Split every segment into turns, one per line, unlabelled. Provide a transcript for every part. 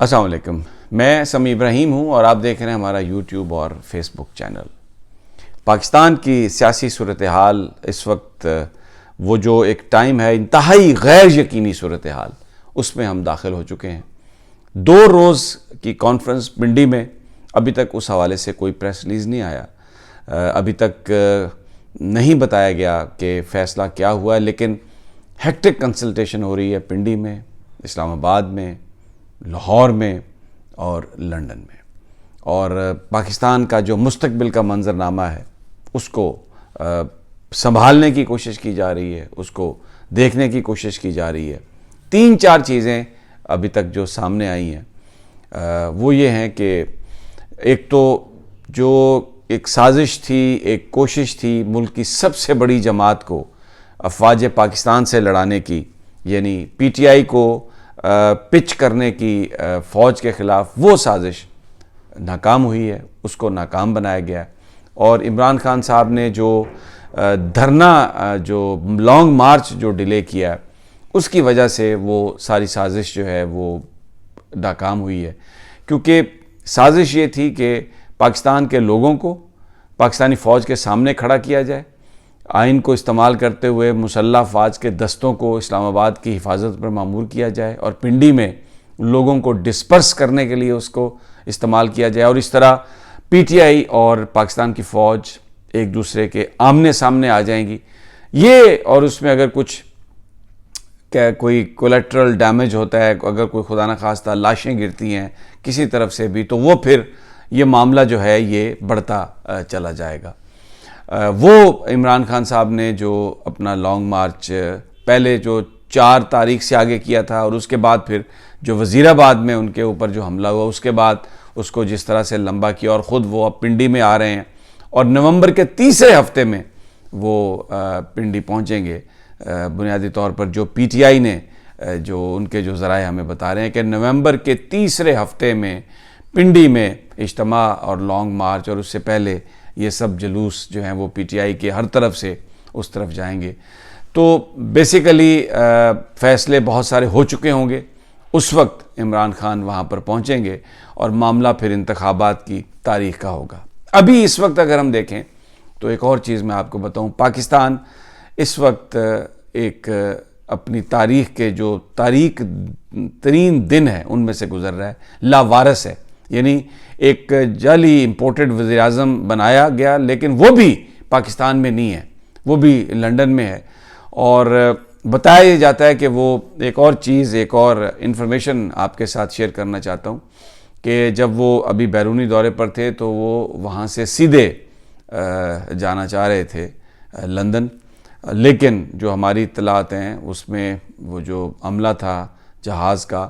السلام علیکم، میں سمیع ابراہیم ہوں اور آپ دیکھ رہے ہیں ہمارا یوٹیوب اور فیس بک چینل۔ پاکستان کی سیاسی صورتحال اس وقت وہ جو ایک ٹائم ہے انتہائی غیر یقینی صورتحال، اس میں ہم داخل ہو چکے ہیں۔ 2 روز کی کانفرنس پنڈی میں، ابھی تک اس حوالے سے کوئی پریس ریلیز نہیں آیا، ابھی تک نہیں بتایا گیا کہ فیصلہ کیا ہوا ہے، لیکن ہیکٹک کنسلٹیشن ہو رہی ہے پنڈی میں، اسلام آباد میں، لاہور میں اور لندن میں، اور پاکستان کا جو مستقبل کا منظرنامہ ہے اس کو سنبھالنے کی کوشش کی جا رہی ہے، اس کو دیکھنے کی کوشش کی جا رہی ہے۔ 3-4 چیزیں ابھی تک جو سامنے آئی ہیں وہ یہ ہیں کہ ایک تو جو ایک سازش تھی، ایک کوشش تھی ملک کی سب سے بڑی جماعت کو افواج پاکستان سے لڑانے کی، یعنی پی ٹی آئی کو پچ کرنے کی فوج کے خلاف، وہ سازش ناکام ہوئی ہے، اس کو ناکام بنایا گیا۔ اور عمران خان صاحب نے جو دھرنا، جو لانگ مارچ جو ڈیلے کیا، اس کی وجہ سے وہ ساری سازش جو ہے وہ ناکام ہوئی ہے، کیونکہ سازش یہ تھی کہ پاکستان کے لوگوں کو پاکستانی فوج کے سامنے کھڑا کیا جائے، آئین کو استعمال کرتے ہوئے مسلح افواج کے دستوں کو اسلام آباد کی حفاظت پر مامور کیا جائے، اور پنڈی میں لوگوں کو ڈسپرس کرنے کے لیے اس کو استعمال کیا جائے، اور اس طرح پی ٹی آئی اور پاکستان کی فوج ایک دوسرے کے آمنے سامنے آ جائیں گی۔ یہ، اور اس میں اگر کچھ کوئی کولیٹرل ڈیمیج ہوتا ہے، اگر کوئی خدا نخواستہ لاشیں گرتی ہیں کسی طرف سے بھی، تو وہ پھر یہ معاملہ جو ہے یہ بڑھتا چلا جائے گا۔ وہ عمران خان صاحب نے جو اپنا لانگ مارچ پہلے جو 4 تاریخ سے آگے کیا تھا، اور اس کے بعد پھر جو وزیر آباد میں ان کے اوپر جو حملہ ہوا، اس کے بعد اس کو جس طرح سے لمبا کیا، اور خود وہ اب پنڈی میں آ رہے ہیں، اور نومبر کے تیسرے ہفتے میں وہ پنڈی پہنچیں گے۔ بنیادی طور پر جو پی ٹی آئی نے، جو ان کے جو ذرائع ہمیں بتا رہے ہیں کہ نومبر کے تیسرے ہفتے میں پنڈی میں اجتماع اور لانگ مارچ، اور اس سے پہلے یہ سب جلوس جو ہیں وہ پی ٹی آئی کے ہر طرف سے اس طرف جائیں گے۔ تو بیسیکلی فیصلے بہت سارے ہو چکے ہوں گے، اس وقت عمران خان وہاں پر پہنچیں گے، اور معاملہ پھر انتخابات کی تاریخ کا ہوگا۔ ابھی اس وقت اگر ہم دیکھیں تو ایک اور چیز میں آپ کو بتاؤں، پاکستان اس وقت ایک اپنی تاریخ کے جو تاریک ترین دن ہے ان میں سے گزر رہا ہے، لاوارث ہے، یعنی ایک جعلی امپورٹڈ وزیر اعظم بنایا گیا، لیکن وہ بھی پاکستان میں نہیں ہے، وہ بھی لندن میں ہے۔ اور بتایا یہ جاتا ہے کہ وہ ایک اور چیز، ایک اور انفارمیشن آپ کے ساتھ شیئر کرنا چاہتا ہوں، کہ جب وہ ابھی بیرونی دورے پر تھے تو وہ وہاں سے سیدھے جانا چاہ رہے تھے لندن، لیکن جو ہماری اطلاعات ہیں اس میں وہ جو عملہ تھا جہاز کا،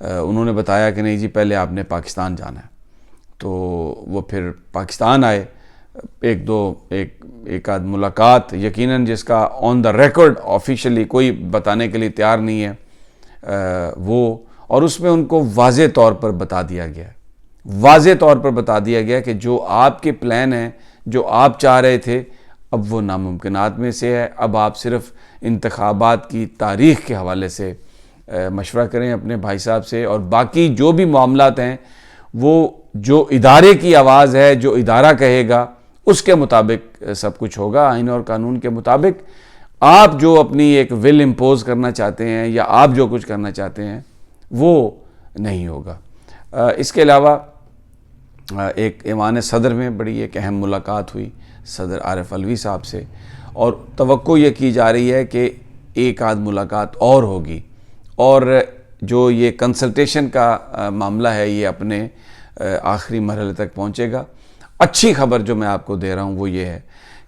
انہوں نے بتایا کہ نہیں جی پہلے آپ نے پاکستان جانا ہے۔ تو وہ پھر پاکستان آئے، ایک آدھ ملاقات یقیناً جس کا آن دا ریکارڈ آفیشلی کوئی بتانے کے لیے تیار نہیں ہے وہ، اور اس میں ان کو واضح طور پر بتا دیا گیا کہ جو آپ کے پلان ہیں، جو آپ چاہ رہے تھے، اب وہ ناممکنات میں سے ہے۔ اب آپ صرف انتخابات کی تاریخ کے حوالے سے مشورہ کریں اپنے بھائی صاحب سے، اور باقی جو بھی معاملات ہیں وہ جو ادارے کی آواز ہے، جو ادارہ کہے گا اس کے مطابق سب کچھ ہوگا، آئین اور قانون کے مطابق۔ آپ جو اپنی ایک ول امپوز کرنا چاہتے ہیں یا آپ جو کچھ کرنا چاہتے ہیں وہ نہیں ہوگا۔ اس کے علاوہ ایک ایوان صدر میں بڑی ایک اہم ملاقات ہوئی صدر عارف علوی صاحب سے، اور توقع یہ کی جا رہی ہے کہ ایک آدھ ملاقات اور ہوگی، اور جو یہ کنسلٹیشن کا معاملہ ہے یہ اپنے آخری مرحلے تک پہنچے گا۔ اچھی خبر جو میں آپ کو دے رہا ہوں وہ یہ ہے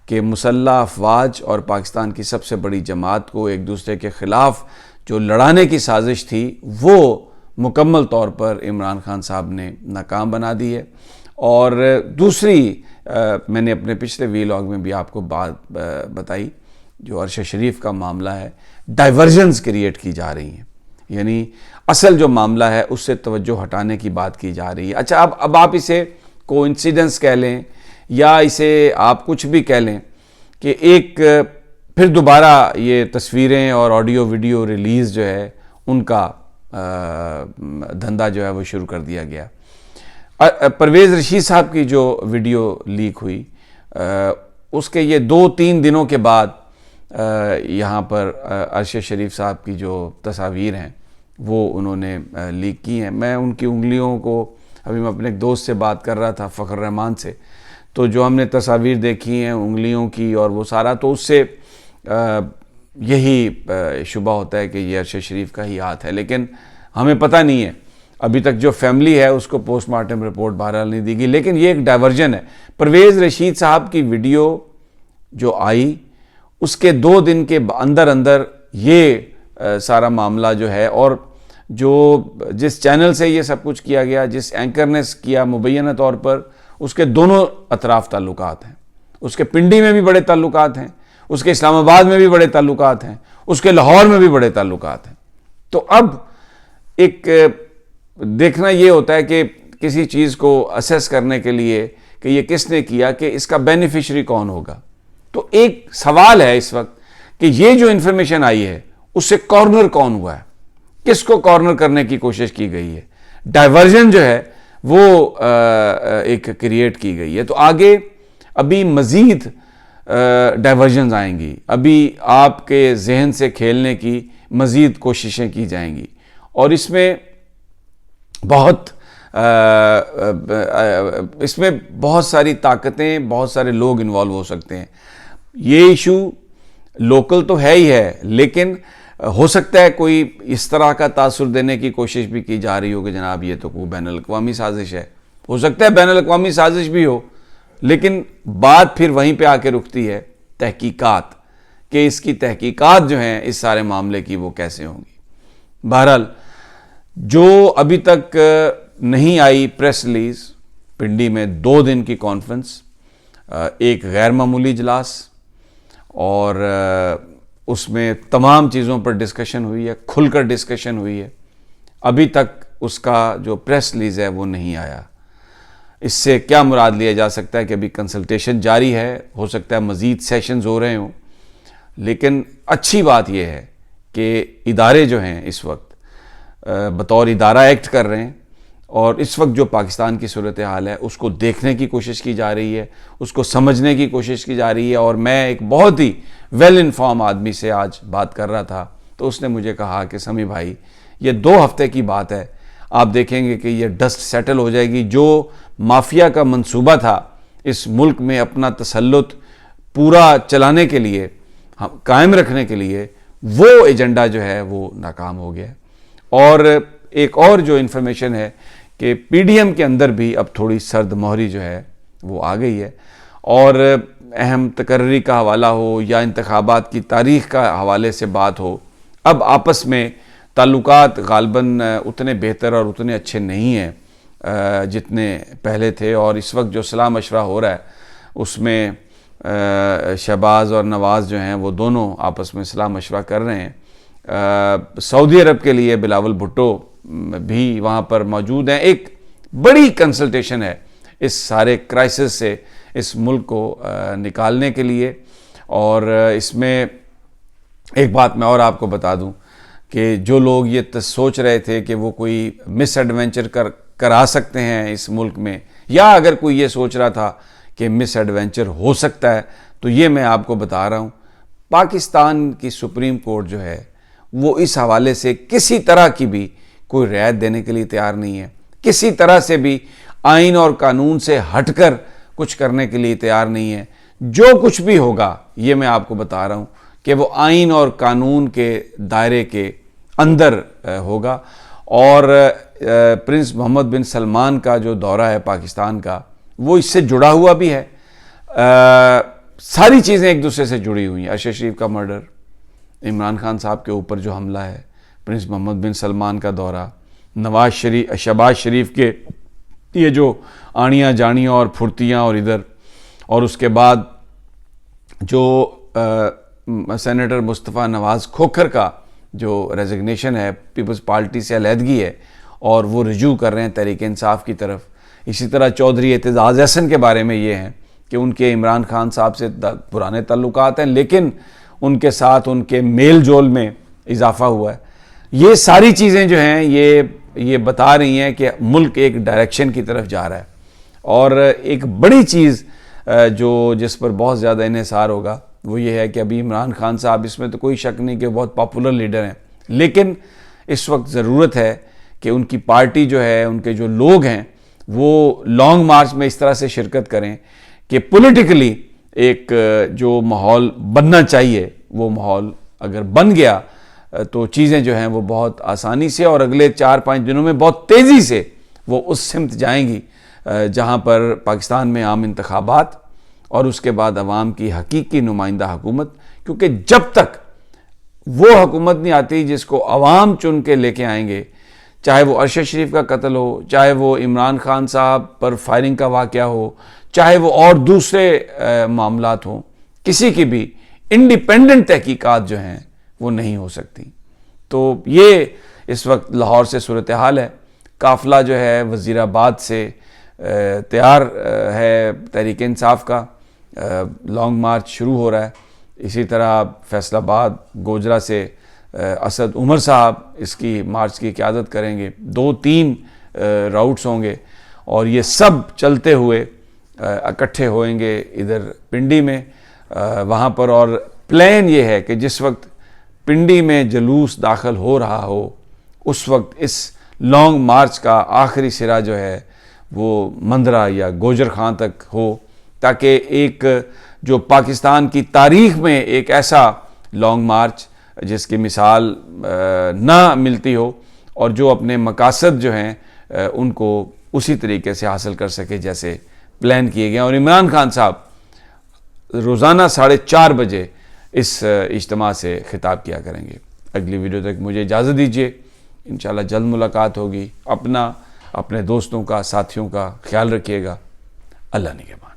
کہ مسلح افواج اور پاکستان کی سب سے بڑی جماعت کو ایک دوسرے کے خلاف جو لڑانے کی سازش تھی وہ مکمل طور پر عمران خان صاحب نے ناکام بنا دی ہے۔ اور دوسری، میں نے اپنے پچھلے ویلاگ میں بھی آپ کو بات بتائی، جو عرش شریف کا معاملہ ہے، ڈائیورژنز کریٹ کی جا رہی ہیں، یعنی اصل جو معاملہ ہے اس سے توجہ ہٹانے کی بات کی جا رہی ہے۔ اچھا، اب آپ اسے کوئنسیڈنس کہہ لیں یا اسے آپ کچھ بھی کہہ لیں، کہ ایک پھر دوبارہ یہ تصویریں اور آڈیو ویڈیو ریلیز جو ہے ان کا دھندا جو ہے وہ شروع کر دیا گیا۔ پرویز رشید صاحب کی جو ویڈیو لیک ہوئی اس کے یہ 2-3 دنوں کے بعد یہاں پر عرش شریف صاحب کی جو تصاویر ہیں وہ انہوں نے لیک کی ہیں۔ میں ان کی انگلیوں کو، ابھی میں اپنے ایک دوست سے بات کر رہا تھا فخر رحمان سے، تو جو ہم نے تصاویر دیکھی ہیں انگلیوں کی اور وہ سارا، تو اس سے یہی شبہ ہوتا ہے کہ یہ عرش شریف کا ہی ہاتھ ہے، لیکن ہمیں پتہ نہیں ہے۔ ابھی تک جو فیملی ہے اس کو پوسٹ مارٹم رپورٹ بہرحال نہیں دی گئی، لیکن یہ ایک ڈائیورژن ہے۔ پرویز رشید صاحب کی ویڈیو جو آئی اس کے 2 دن کے اندر اندر یہ سارا معاملہ جو ہے، اور جو جس چینل سے یہ سب کچھ کیا گیا، جس اینکر نے کیا مبینہ طور پر، اس کے دونوں اطراف تعلقات ہیں۔ اس کے پنڈی میں بھی بڑے تعلقات ہیں، اس کے اسلام آباد میں بھی بڑے تعلقات ہیں، اس کے لاہور میں بھی بڑے تعلقات ہیں۔ تو اب ایک دیکھنا یہ ہوتا ہے کہ کسی چیز کو اسیس کرنے کے لیے کہ یہ کس نے کیا، کہ اس کا بینیفیشری کون ہوگا۔ تو ایک سوال ہے اس وقت کہ یہ جو انفارمیشن آئی ہے اس سے کارنر کون ہوا ہے، کس کو کارنر کرنے کی کوشش کی گئی ہے، ڈائیورژن جو ہے وہ ایک کریٹ کی گئی ہے۔ تو آگے ابھی مزید ڈائیورژنز آئیں گی، ابھی آپ کے ذہن سے کھیلنے کی مزید کوششیں کی جائیں گی، اور اس میں بہت ساری طاقتیں، بہت سارے لوگ انوالو ہو سکتے ہیں۔ یہ ایشو لوکل تو ہے ہی ہے، لیکن ہو سکتا ہے کوئی اس طرح کا تاثر دینے کی کوشش بھی کی جا رہی ہو کہ جناب یہ تو کوئی بین الاقوامی سازش ہے۔ ہو سکتا ہے بین الاقوامی سازش بھی ہو، لیکن بات پھر وہیں پہ آ کے رکتی ہے تحقیقات، کہ اس کی تحقیقات جو ہیں اس سارے معاملے کی وہ کیسے ہوں گی۔ بہرحال جو ابھی تک نہیں آئی پریس ریلیز، پنڈی میں 2 دن کی کانفرنس، ایک غیر معمولی اجلاس، اور اس میں تمام چیزوں پر ڈسکشن ہوئی ہے، کھل کر ڈسکشن ہوئی ہے۔ ابھی تک اس کا جو پریس ریلیز ہے وہ نہیں آیا۔ اس سے کیا مراد لیا جا سکتا ہے کہ ابھی کنسلٹیشن جاری ہے، ہو سکتا ہے مزید سیشنز ہو رہے ہوں، لیکن اچھی بات یہ ہے کہ ادارے جو ہیں اس وقت بطور ادارہ ایکٹ کر رہے ہیں، اور اس وقت جو پاکستان کی صورتحال ہے اس کو دیکھنے کی کوشش کی جا رہی ہے، اس کو سمجھنے کی کوشش کی جا رہی ہے۔ اور میں ایک بہت ہی ویل انفارم آدمی سے آج بات کر رہا تھا، تو اس نے مجھے کہا کہ سمیع بھائی یہ 2 ہفتے کی بات ہے، آپ دیکھیں گے کہ یہ ڈسٹ سیٹل ہو جائے گی۔ جو مافیا کا منصوبہ تھا اس ملک میں اپنا تسلط پورا چلانے کے لیے، قائم رکھنے کے لیے، وہ ایجنڈا جو ہے وہ ناکام ہو گیا۔ اور ایک اور جو انفارمیشن ہے کہ پی ڈی ایم کے اندر بھی اب تھوڑی سرد مہری جو ہے وہ آ گئی ہے، اور اہم تقرری کا حوالہ ہو یا انتخابات کی تاریخ کا حوالے سے بات ہو، اب آپس میں تعلقات غالباً اتنے بہتر اور اتنے اچھے نہیں ہیں جتنے پہلے تھے۔ اور اس وقت جو صلاح مشورہ ہو رہا ہے اس میں شہباز اور نواز جو ہیں وہ دونوں آپس میں صلاح مشورہ کر رہے ہیں۔ سعودی عرب کے لیے بلاول بھٹو بھی وہاں پر موجود ہیں۔ ایک بڑی کنسلٹیشن ہے اس سارے کرائسس سے اس ملک کو نکالنے کے لیے۔ اور اس میں ایک بات میں اور آپ کو بتا دوں کہ جو لوگ یہ سوچ رہے تھے کہ وہ کوئی مس ایڈونچر کرا سکتے ہیں اس ملک میں، یا اگر کوئی یہ سوچ رہا تھا کہ مس ایڈونچر ہو سکتا ہے، تو یہ میں آپ کو بتا رہا ہوں، پاکستان کی سپریم کورٹ جو ہے وہ اس حوالے سے کسی طرح کی بھی کوئی رعایت دینے کے لیے تیار نہیں ہے، کسی طرح سے بھی آئین اور قانون سے ہٹ کر کچھ کرنے کے لیے تیار نہیں ہے۔ جو کچھ بھی ہوگا یہ میں آپ کو بتا رہا ہوں کہ وہ آئین اور قانون کے دائرے کے اندر ہوگا۔ اور پرنس محمد بن سلمان کا جو دورہ ہے پاکستان کا، وہ اس سے جڑا ہوا بھی ہے۔ ساری چیزیں ایک دوسرے سے جڑی ہوئی ہیں۔ عرش شریف کا مرڈر، عمران خان صاحب کے اوپر جو حملہ ہے، پرنس محمد بن سلمان کا دورہ، شہباز شریف کے یہ جو آڑیاں جانیاں اور پھرتیاں اور ادھر، اور اس کے بعد جو سینیٹر مصطفیٰ نواز کھوکھر کا جو ریزگنیشن ہے، پیپلز پارٹی سے علیحدگی ہے اور وہ رجوع کر رہے ہیں تحریک انصاف کی طرف۔ اسی طرح چودھری اعتزاز احسن کے بارے میں یہ ہیں کہ ان کے عمران خان صاحب سے پرانے تعلقات ہیں، لیکن ان کے ساتھ ان کے میل جول میں اضافہ ہوا ہے۔ یہ ساری چیزیں جو ہیں یہ بتا رہی ہیں کہ ملک ایک ڈائریکشن کی طرف جا رہا ہے. اور ایک بڑی چیز جس پر بہت زیادہ انحصار ہوگا وہ یہ ہے کہ ابھی عمران خان صاحب، اس میں تو کوئی شک نہیں کہ بہت پاپولر لیڈر ہیں، لیکن اس وقت ضرورت ہے کہ ان کی پارٹی جو ہے، ان کے جو لوگ ہیں، وہ لانگ مارچ میں اس طرح سے شرکت کریں کہ پولیٹیکلی ایک جو ماحول بننا چاہیے وہ ماحول اگر بن گیا تو چیزیں جو ہیں وہ بہت آسانی سے اور اگلے 4-5 دنوں میں بہت تیزی سے وہ اس سمت جائیں گی جہاں پر پاکستان میں عام انتخابات اور اس کے بعد عوام کی حقیقی نمائندہ حکومت، کیونکہ جب تک وہ حکومت نہیں آتی جس کو عوام چن کے لے کے آئیں گے، چاہے وہ ارشد شریف کا قتل ہو، چاہے وہ عمران خان صاحب پر فائرنگ کا واقعہ ہو، چاہے وہ اور دوسرے معاملات ہوں، کسی کی بھی انڈیپینڈنٹ تحقیقات جو ہیں وہ نہیں ہو سکتی. تو یہ اس وقت لاہور سے صورتحال ہے. قافلہ جو ہے وزیر آباد سے تیار ہے، تحریک انصاف کا لانگ مارچ شروع ہو رہا ہے. اسی طرح فیصل آباد گوجرا سے اسد عمر صاحب اس کی مارچ کی قیادت کریں گے. 2-3 راؤٹس ہوں گے اور یہ سب چلتے ہوئے اکٹھے ہوئیں گے ادھر پنڈی میں وہاں پر. اور پلان یہ ہے کہ جس وقت پنڈی میں جلوس داخل ہو رہا ہو اس وقت اس لانگ مارچ کا آخری سرا جو ہے وہ مندرہ یا گوجر خان تک ہو، تاکہ ایک جو پاکستان کی تاریخ میں ایک ایسا لانگ مارچ جس کی مثال نہ ملتی ہو اور جو اپنے مقاصد جو ہیں ان کو اسی طریقے سے حاصل کر سکے جیسے پلان کیے گئے. اور عمران خان صاحب روزانہ 4:30 بجے اس اجتماع سے خطاب کیا کریں گے. اگلی ویڈیو تک مجھے اجازت دیجیے، انشاءاللہ جلد ملاقات ہوگی. اپنے دوستوں کا، ساتھیوں کا خیال رکھیے گا. اللہ نگہبان.